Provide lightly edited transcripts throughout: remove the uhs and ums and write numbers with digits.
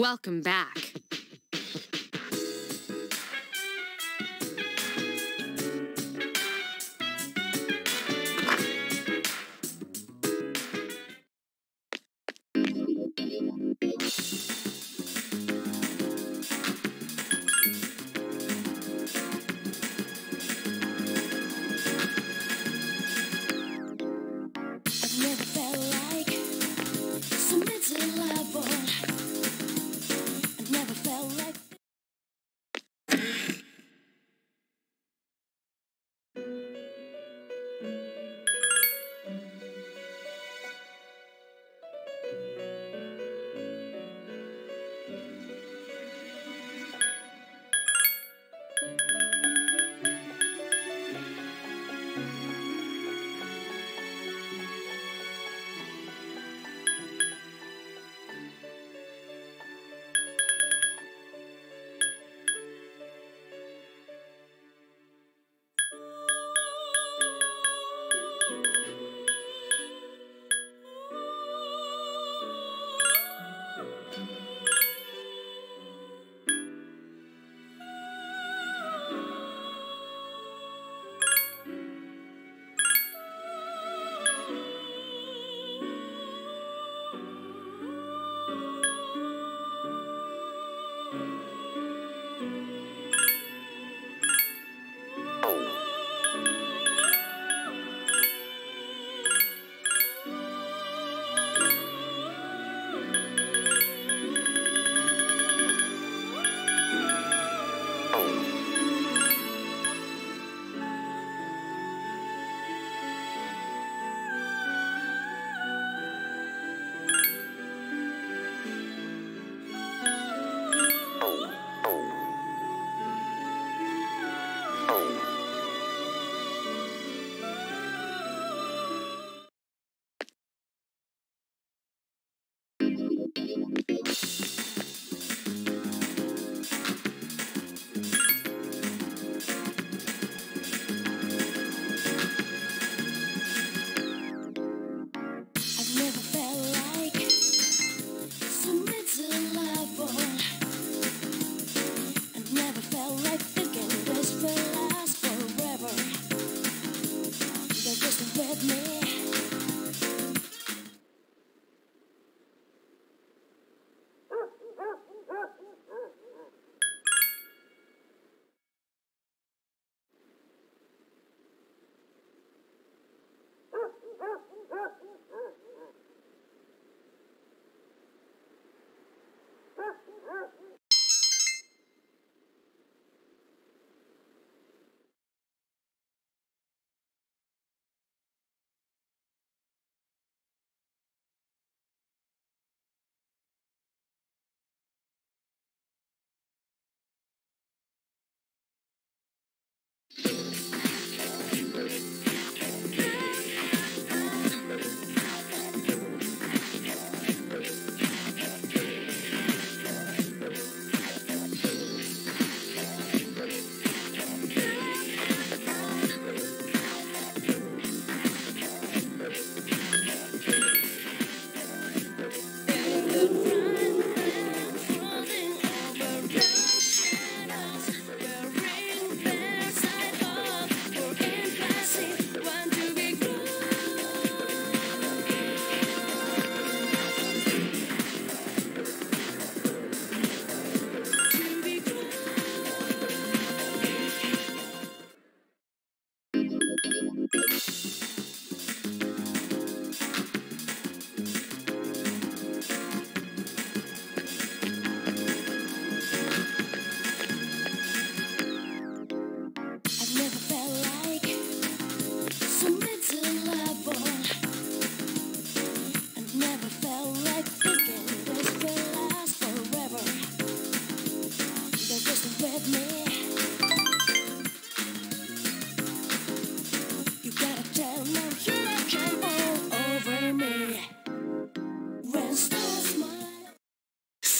Welcome back.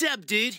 Sup, dude?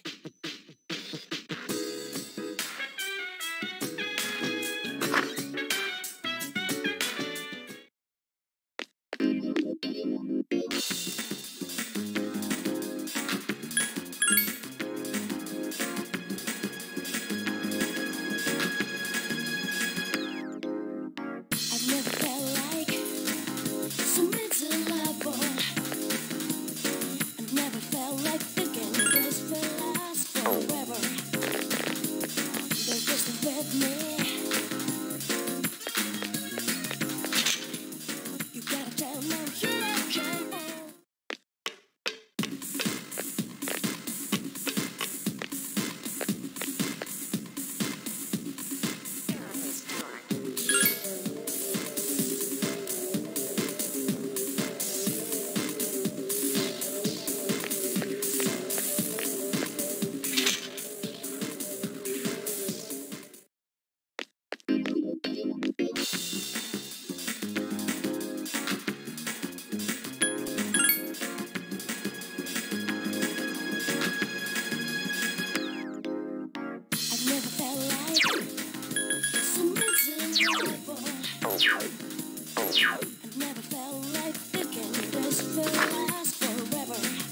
never felt like thinking this will last forever.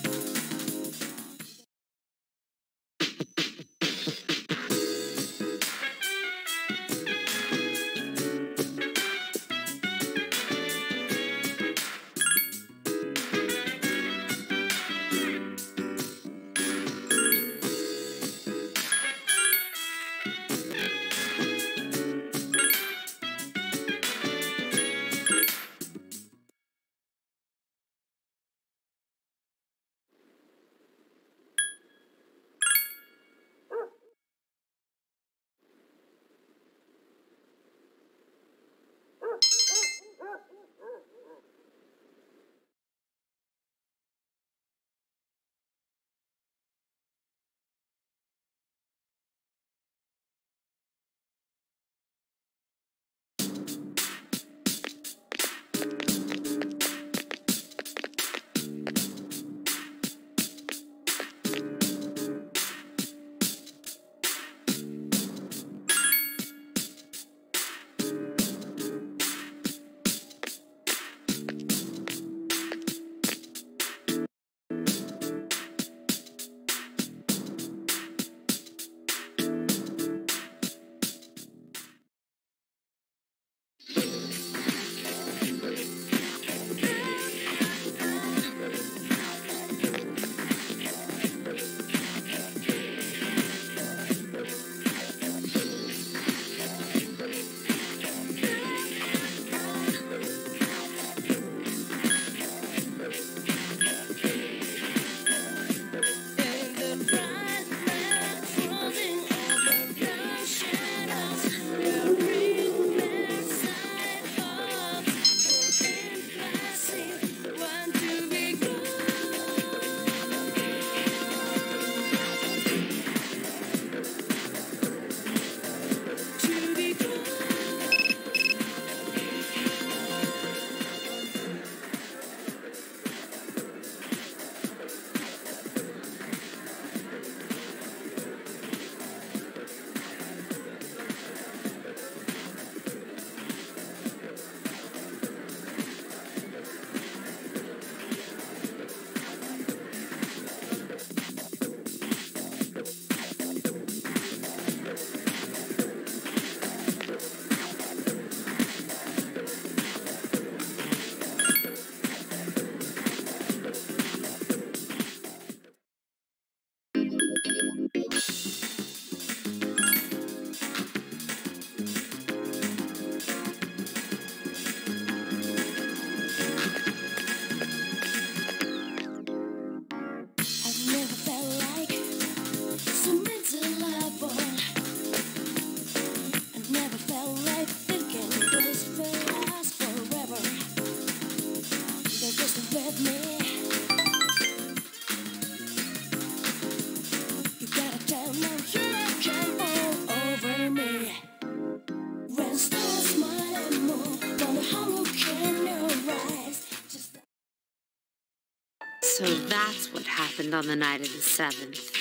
So that's what happened on the night of the 7th.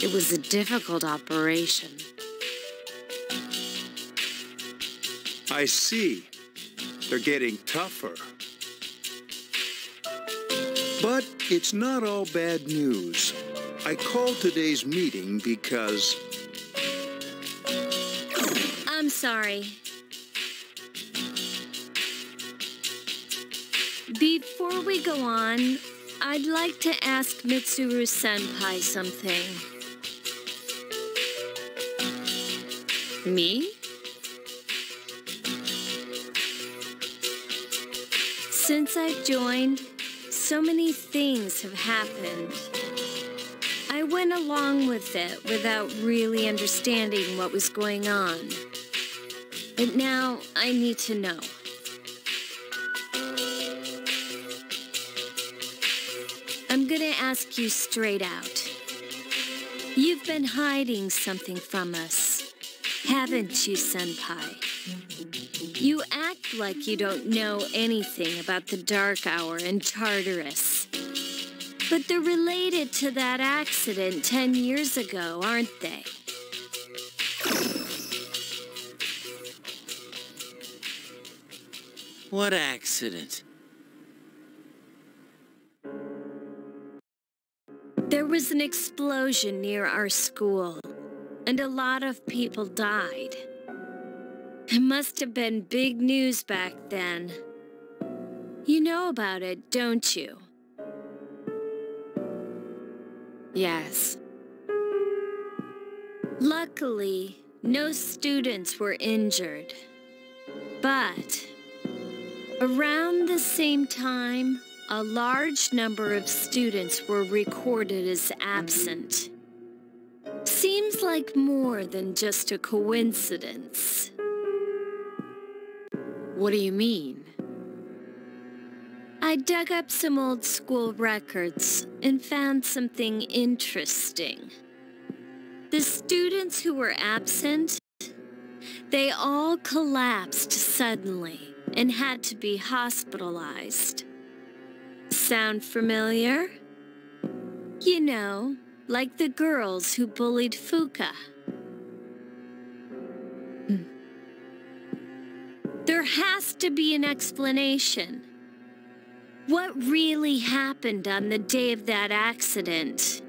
It was a difficult operation. I see. They're getting tougher. But it's not all bad news. I called today's meeting because... I'm sorry. Before we go on, I'd like to ask Mitsuru-senpai something. Me? Since I've joined, so many things have happened. I went along with it without really understanding what was going on. But now I need to know. I'm gonna ask you straight out. You've been hiding something from us, haven't you, Senpai? You act like you don't know anything about the Dark Hour and Tartarus. But they're related to that accident 10 years ago, aren't they? What accident? There was an explosion near our school, and a lot of people died. It must have been big news back then. You know about it, don't you? Yes. Luckily, no students were injured. But around the same time, a large number of students were recorded as absent. Seems like more than just a coincidence. What do you mean? I dug up some old school records and found something interesting. The students who were absent, they all collapsed suddenly and had to be hospitalized. Sound familiar? You know, like the girls who bullied Fuka. There has to be an explanation. What really happened on the day of that accident?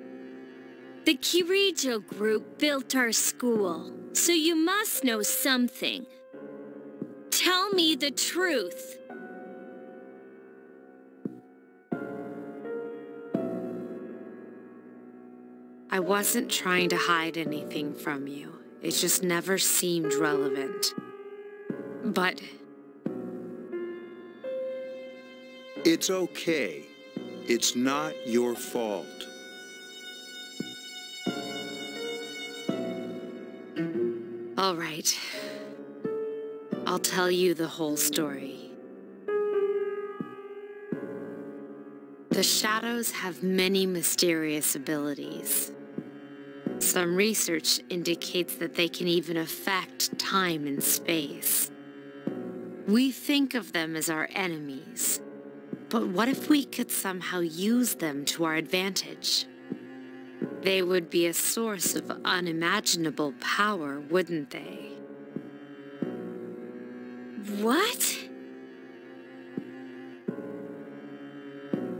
The Kirijo group built our school, so you must know something. Tell me the truth. I wasn't trying to hide anything from you. It just never seemed relevant. But It's okay. It's not your fault. all right. I'll tell you the whole story. The shadows have many mysterious abilities. Some research indicates that they can even affect time and space. We think of them as our enemies, but what if we could somehow use them to our advantage? They would be a source of unimaginable power, wouldn't they? What?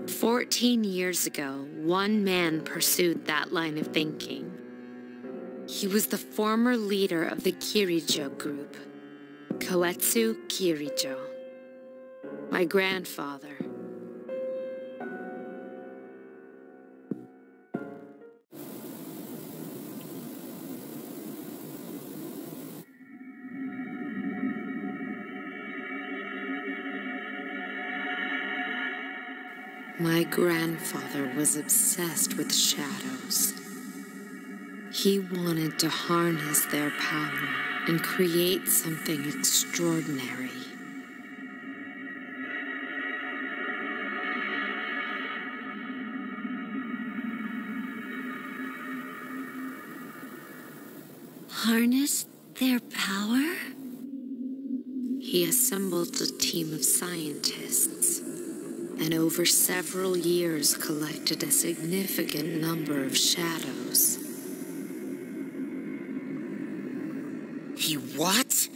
14 years ago, one man pursued that line of thinking. He was the former leader of the Kirijo group, Koetsu Kirijo. My grandfather. My grandfather was obsessed with shadows. He wanted to harness their power and create something extraordinary. Harness their power? He assembled a team of scientists, and over several years collected a significant number of shadows. He what?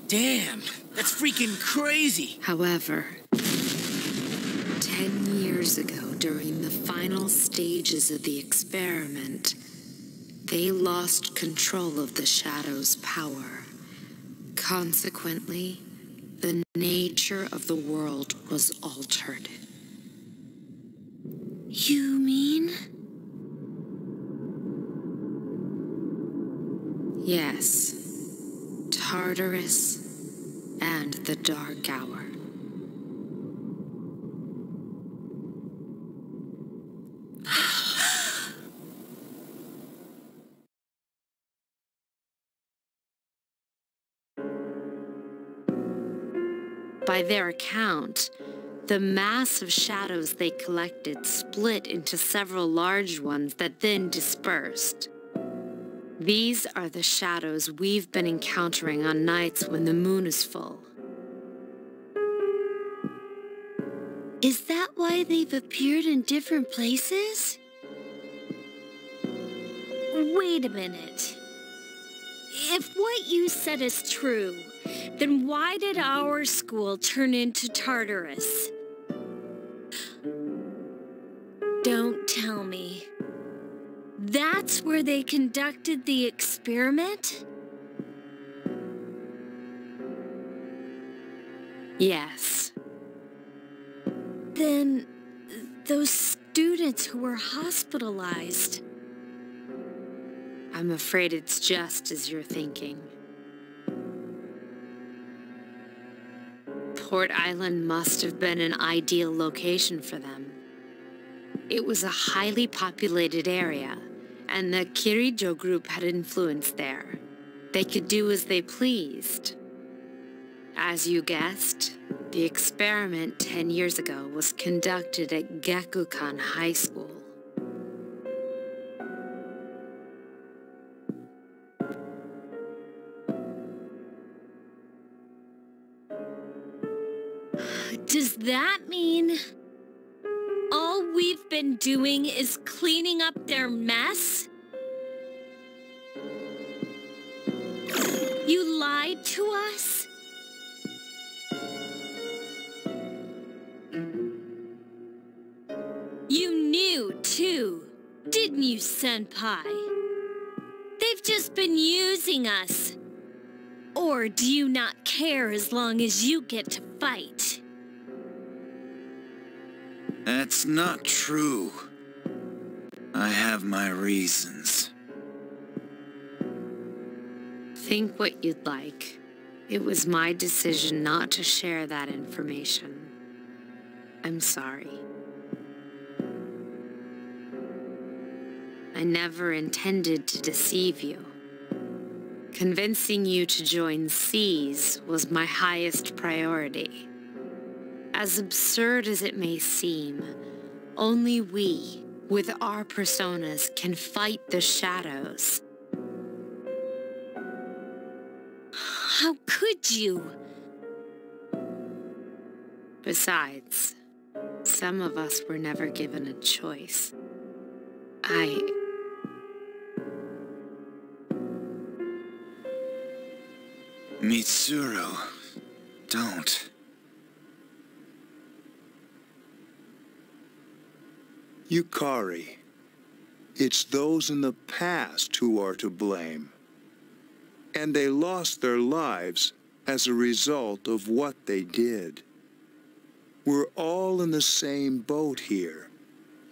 Damn, that's freaking crazy. However, 10 years ago, during the final stages of the experiment, they lost control of the shadow's power. Consequently, the nature of the world was altered. You mean? Yes. Tartarus and the Dark Hour. By their account, the mass of shadows they collected split into several large ones that then dispersed. These are the shadows we've been encountering on nights when the moon is full. Is that why they've appeared in different places? Wait a minute. if what you said is true, then why did our school turn into Tartarus? Don't tell me. That's where they conducted the experiment? Yes. Then those students who were hospitalized. I'm afraid it's just as you're thinking. Port Island must have been an ideal location for them. It was a highly populated area, and the Kirijo group had influence there. They could do as they pleased. As you guessed, the experiment 10 years ago was conducted at Gakukan High School. Does that mean all we've been doing is cleaning up their mess? You lied to us? You knew, too, didn't you, Senpai? They've just been using us. Or do you not care as long as you get to fight? That's not true. I have my reasons. Think what you'd like. It was my decision not to share that information. I'm sorry. I never intended to deceive you. Convincing you to join SEAS was my highest priority. As absurd as it may seem, only we, with our personas, can fight the shadows. How could you? Besides, some of us were never given a choice. Mitsuru, don't. Yukari, it's those in the past who are to blame. And they lost their lives as a result of what they did. We're all in the same boat here.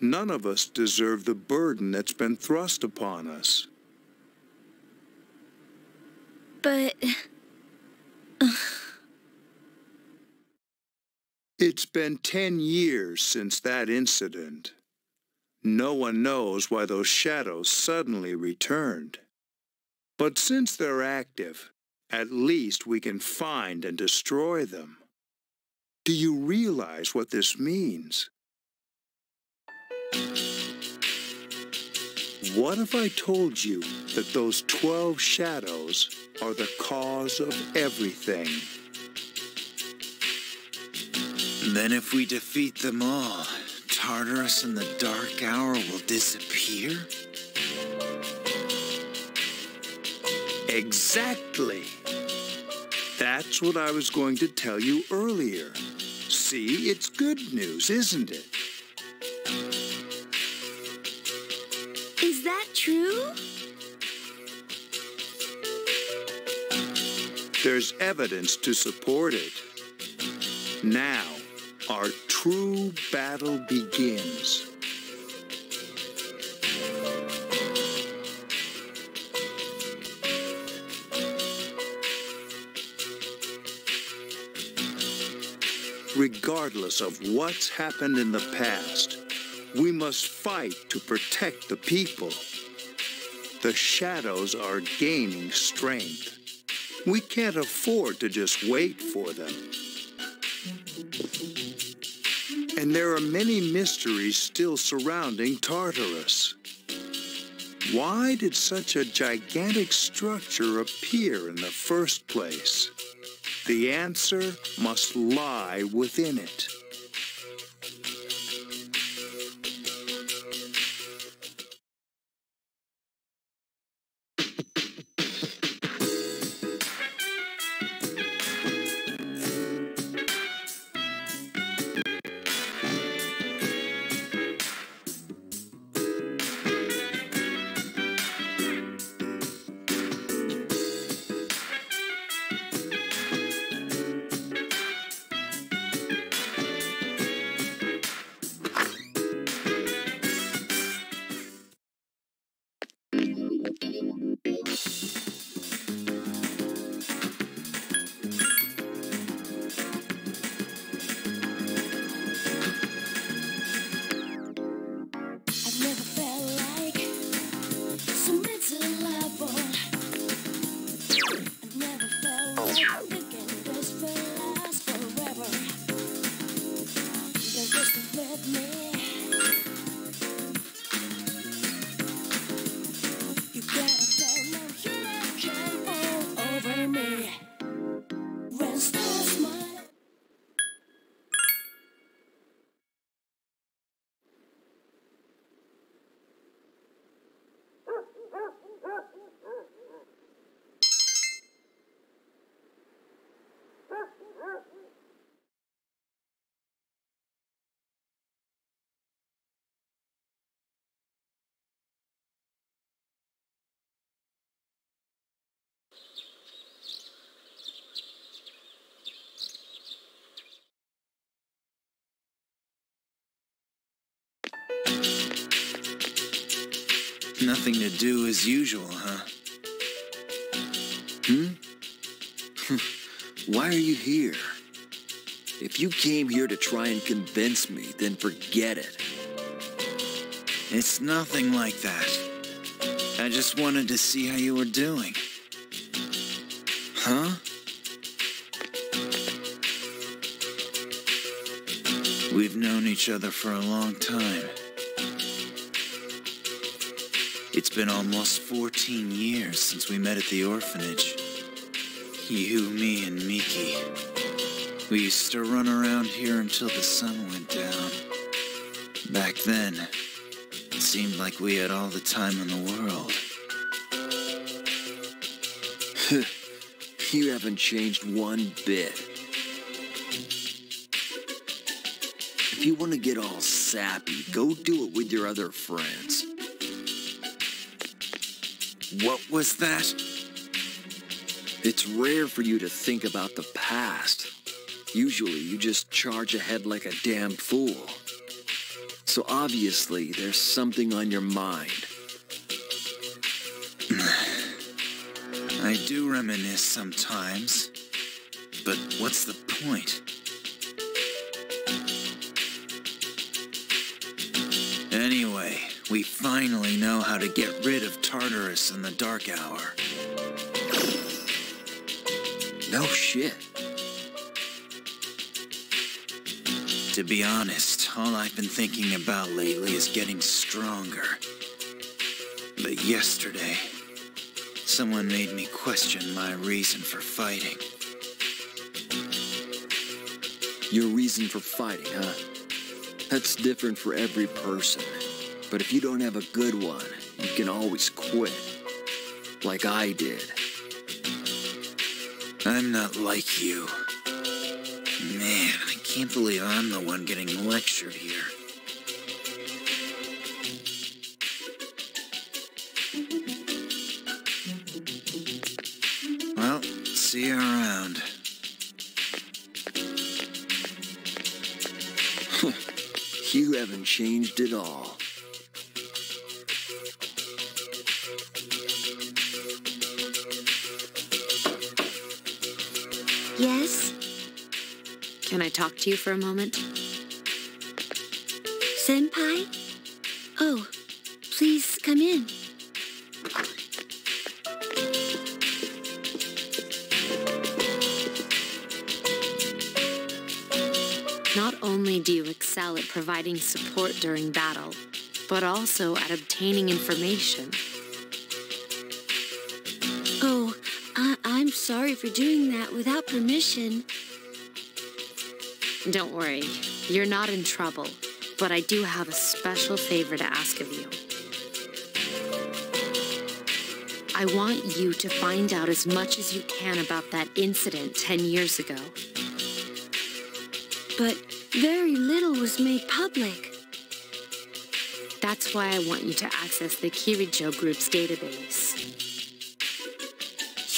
None of us deserve the burden that's been thrust upon us. But... It's been 10 years since that incident. No one knows why those shadows suddenly returned. But since they're active, at least we can find and destroy them. Do you realize what this means? What if I told you that those 12 shadows are the cause of everything? Then if we defeat them all, Tartarus and the Dark Hour will disappear? Exactly. That's what I was going to tell you earlier. See, it's good news, isn't it? Is that true? There's evidence to support it. Now, our true battle begins. Regardless of what's happened in the past, we must fight to protect the people. The shadows are gaining strength. We can't afford to just wait for them. And there are many mysteries still surrounding Tartarus. Why did such a gigantic structure appear in the first place? The answer must lie within it. life, thinking this will last forever. Don't just with me. You gotta tell no human can all over me. Rest is mine. Nothing to do as usual, huh? Why are you here? If you came here to try and convince me, then forget it. It's nothing like that. I just wanted to see how you were doing. Huh? We've known each other for a long time. It's been almost 14 years since we met at the orphanage. You, me, and Miki. We used to run around here until the sun went down. Back then, it seemed like we had all the time in the world. You haven't changed one bit. If you want to get all sappy, go do it with your other friends. What was that? It's rare for you to think about the past. Usually, you just charge ahead like a damn fool. So obviously, there's something on your mind. I do reminisce sometimes. But what's the point? Anyway, we finally know how to get rid of Tartarus in the dark hour. No shit. To be honest, all I've been thinking about lately is getting stronger. But yesterday, someone made me question my reason for fighting. Your reason for fighting, huh? That's different for every person. But if you don't have a good one, you can always quit. Like I did. I'm not like you. Man, I can't believe I'm the one getting lectured here. Well, see you around. You haven't changed at all. Yes? Can I talk to you for a moment? Senpai? Oh, please come in. Not only do you excel at providing support during battle, but also at obtaining information. Oh, I'm sorry for doing that without permission. Don't worry, you're not in trouble, but I do have a special favor to ask of you. I want you to find out as much as you can about that incident 10 years ago. But very little was made public. That's why I want you to access the Kirijo Group's database.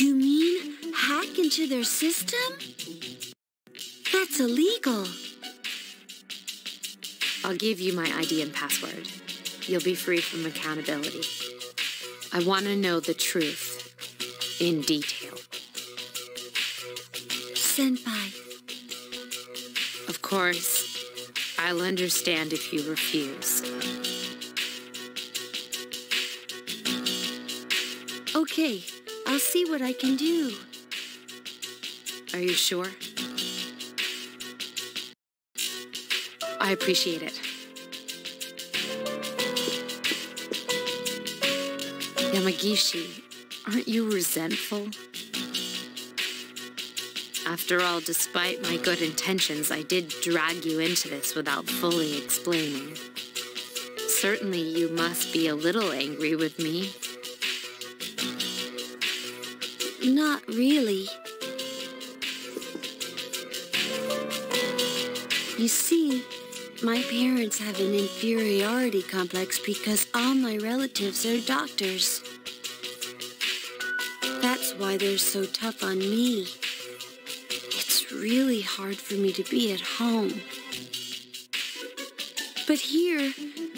You mean hack into their system? That's illegal. I'll give you my ID and password. You'll be free from accountability. I want to know the truth in detail. Senpai. Of course, I'll understand if you refuse. Okay, I'll see what I can do. Are you sure? I appreciate it. Yamagishi, aren't you resentful? After all, despite my good intentions, I did drag you into this without fully explaining. Certainly you must be a little angry with me. Not really. You see, my parents have an inferiority complex because all my relatives are doctors. That's why they're so tough on me. It's really hard for me to be at home. But here,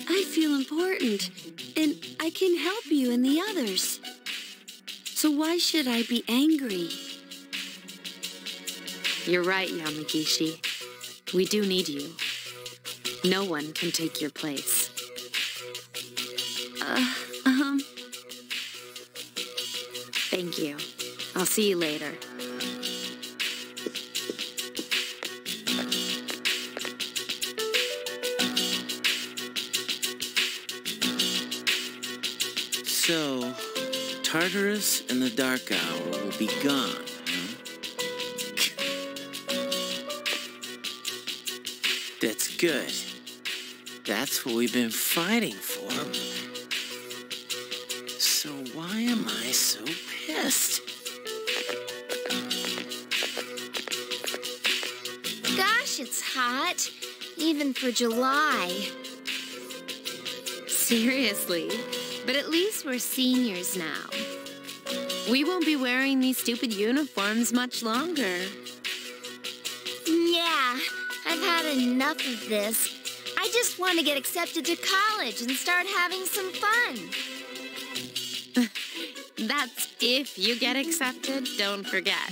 I feel important, and I can help you and the others. So why should I be angry? You're right, Yamagishi. We do need you. No one can take your place. Thank you. I'll see you later. So, Tartarus and the Dark Hour will be gone, huh? That's good. That's what we've been fighting for. So why am I so pissed? Gosh, it's hot. Even for July. Seriously, but at least we're seniors now. We won't be wearing these stupid uniforms much longer. Yeah, I've had enough of this. I just want to get accepted to college and start having some fun. That's if you get accepted, don't forget.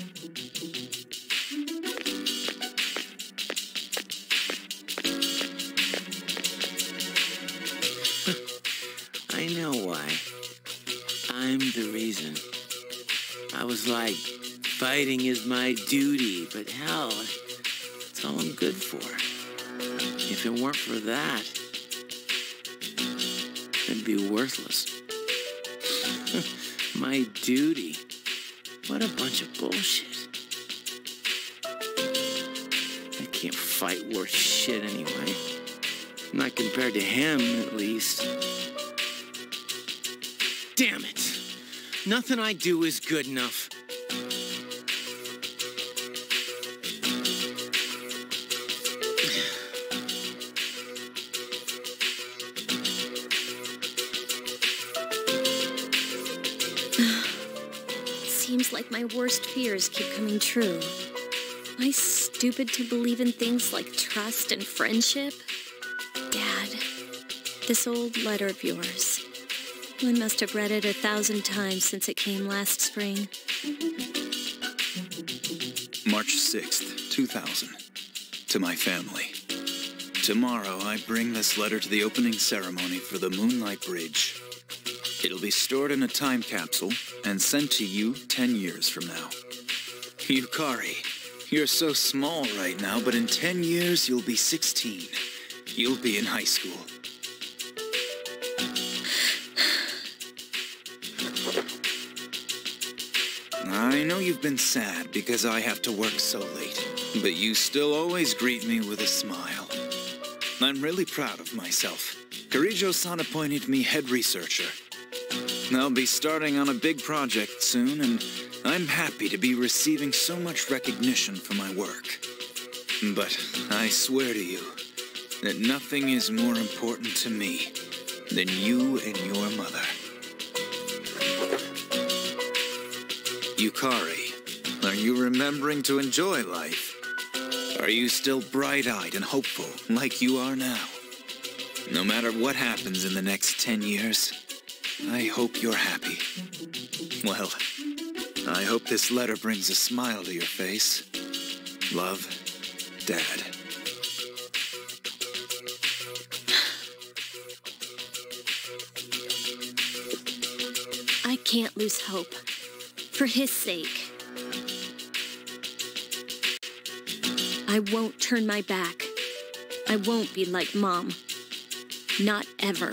I know why. I'm the reason. I was like, fighting is my duty, but hell, it's all I'm good for. If it weren't for that, I'd be worthless. My duty? What a bunch of bullshit. I can't fight worth shit anyway. Not compared to him, at least. Damn it! Nothing I do is good enough. Seems like my worst fears keep coming true. Am I stupid to believe in things like trust and friendship? Dad, this old letter of yours. I must have read it 1,000 times since it came last spring. March 6th, 2000. To my family. Tomorrow, I bring this letter to the opening ceremony for the Moonlight Bridge. It'll be stored in a time capsule and sent to you 10 years from now. Yukari, you're so small right now, but in 10 years, you'll be 16. You'll be in high school. I know you've been sad because I have to work so late, but you still always greet me with a smile. I'm really proud of myself. Karijo-san appointed me head researcher. I'll be starting on a big project soon, and I'm happy to be receiving so much recognition for my work. But I swear to you that nothing is more important to me than you and your mother. Yukari, are you remembering to enjoy life? Are you still bright-eyed and hopeful like you are now? No matter what happens in the next 10 years, I hope you're happy. Well, I hope this letter brings a smile to your face. Love, Dad. I can't lose hope. For his sake. I won't turn my back. I won't be like Mom. Not ever.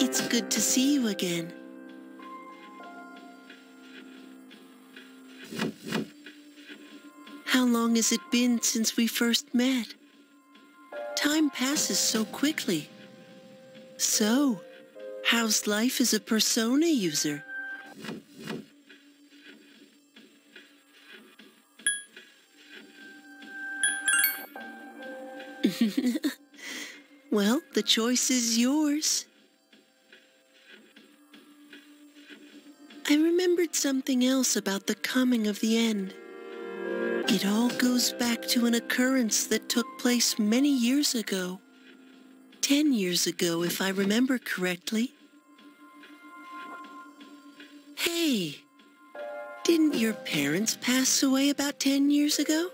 It's good to see you again. How long has it been since we first met? Time passes so quickly. So, how's life as a Persona user? Well, the choice is yours. I remembered something else about the coming of the end. It all goes back to an occurrence that took place many years ago. 10 years ago, if I remember correctly. Hey, didn't your parents pass away about 10 years ago?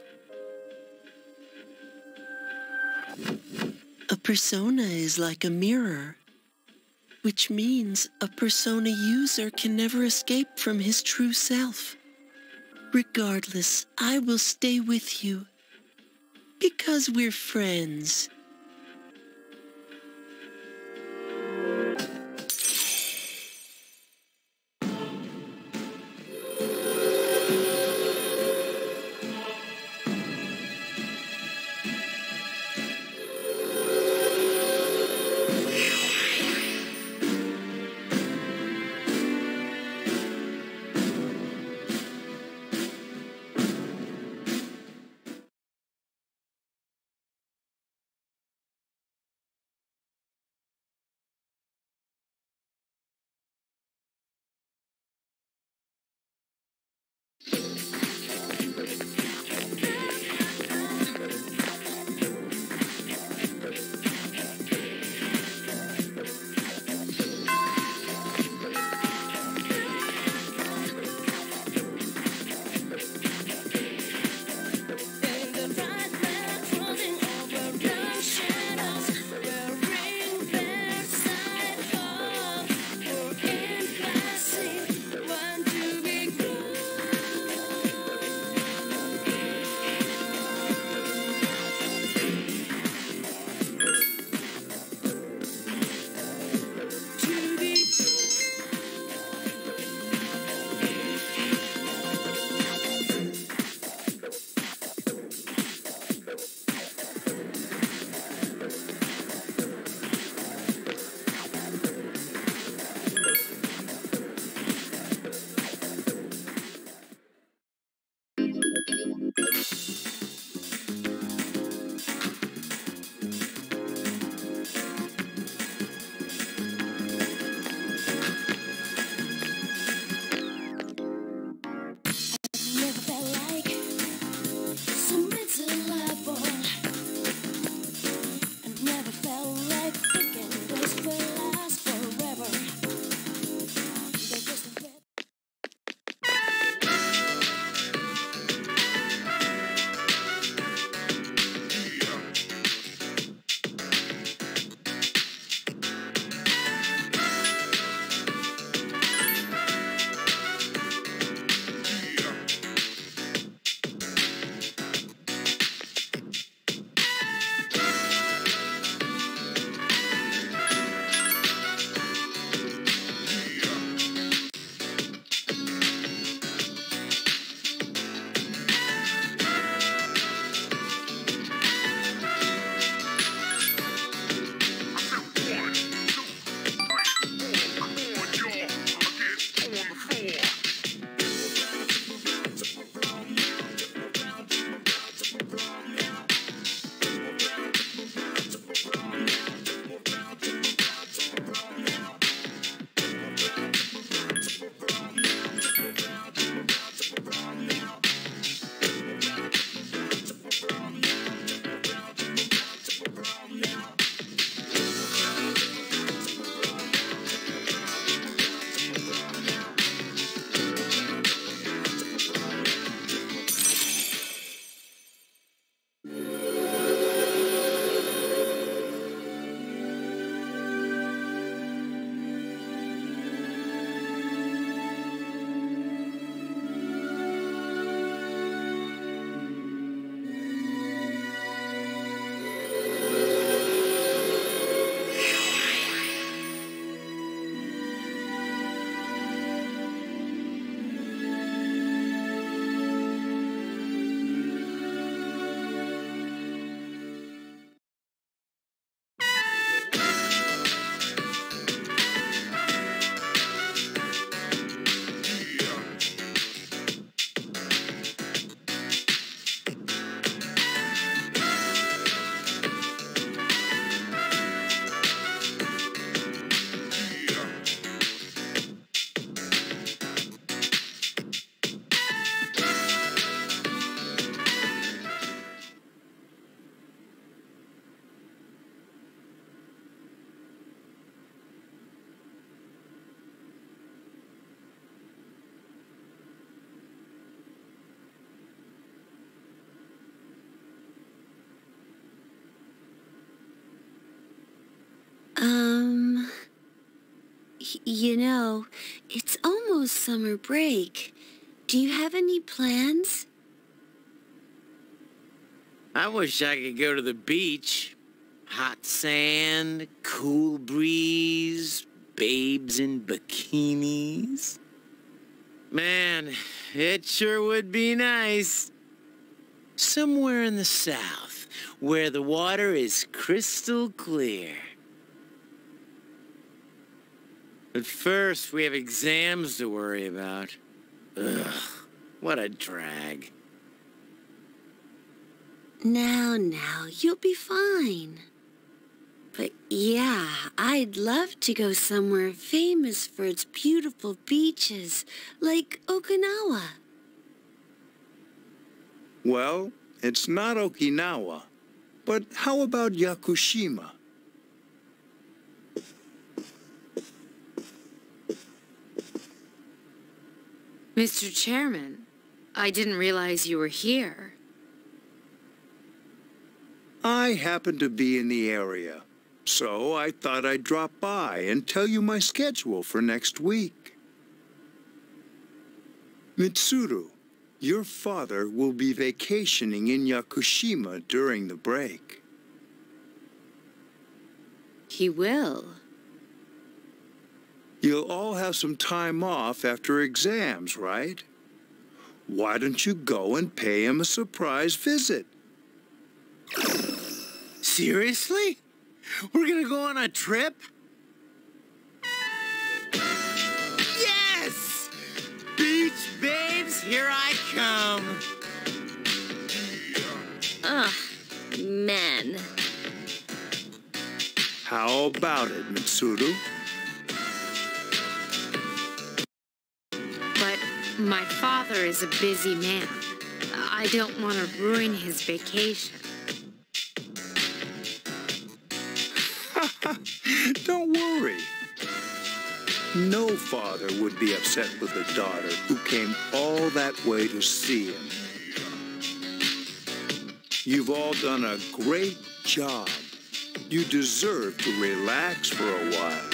A persona is like a mirror, which means a persona user can never escape from his true self. Regardless, I will stay with you, because we're friends. You know, it's almost summer break. Do you have any plans? I wish I could go to the beach. Hot sand, cool breeze, babes in bikinis. Man, it sure would be nice. Somewhere in the south, where the water is crystal clear. But first, we have exams to worry about. Ugh, what a drag. Now, you'll be fine. But yeah, I'd love to go somewhere famous for its beautiful beaches, like Okinawa. Well, it's not Okinawa, but how about Yakushima? Mr. Chairman, I didn't realize you were here. I happen to be in the area, so I thought I'd drop by and tell you my schedule for next week. Mitsuru, your father will be vacationing in Yakushima during the break. He will. You'll all have some time off after exams, right? Why don't you go and pay him a surprise visit? Seriously? We're gonna go on a trip? Yes! Beach babes, here I come! Ugh, men. How about it, Mitsuru? But my father is a busy man. I don't want to ruin his vacation. Don't worry. No father would be upset with a daughter who came all that way to see him. You've all done a great job. You deserve to relax for a while.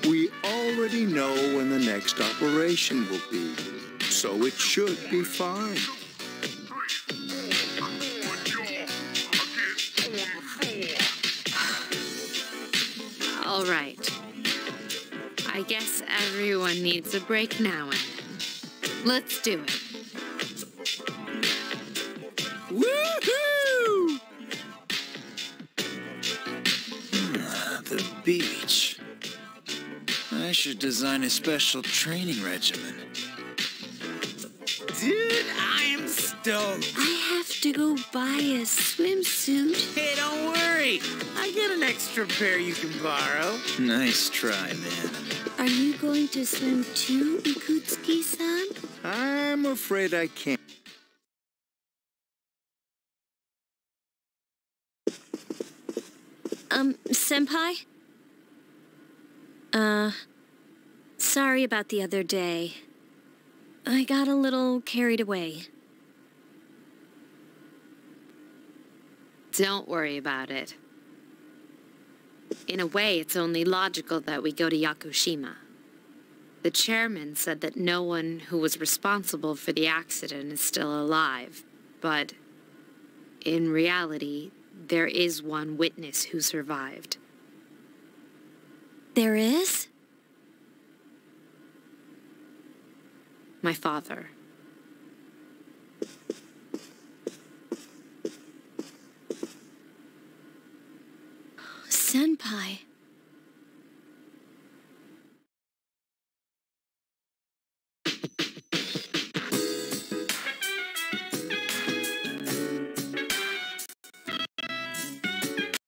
We already know when the next operation will be, so it should be fine. All right. I guess everyone needs a break now and then. Let's do it. Woohoo! The beach. I should design a special training regimen. Dude, I am stoked. I have to go buy a swimsuit. Hey, don't worry. I get an extra pair you can borrow. Nice try, man. Are you going to swim too, Ikutsuki-san? I'm afraid I can't. Senpai? Sorry about the other day. I got a little carried away. Don't worry about it. In a way, it's only logical that we go to Yakushima. The chairman said that no one who was responsible for the accident is still alive, but in reality, there is one witness who survived. There is? My father. Senpai.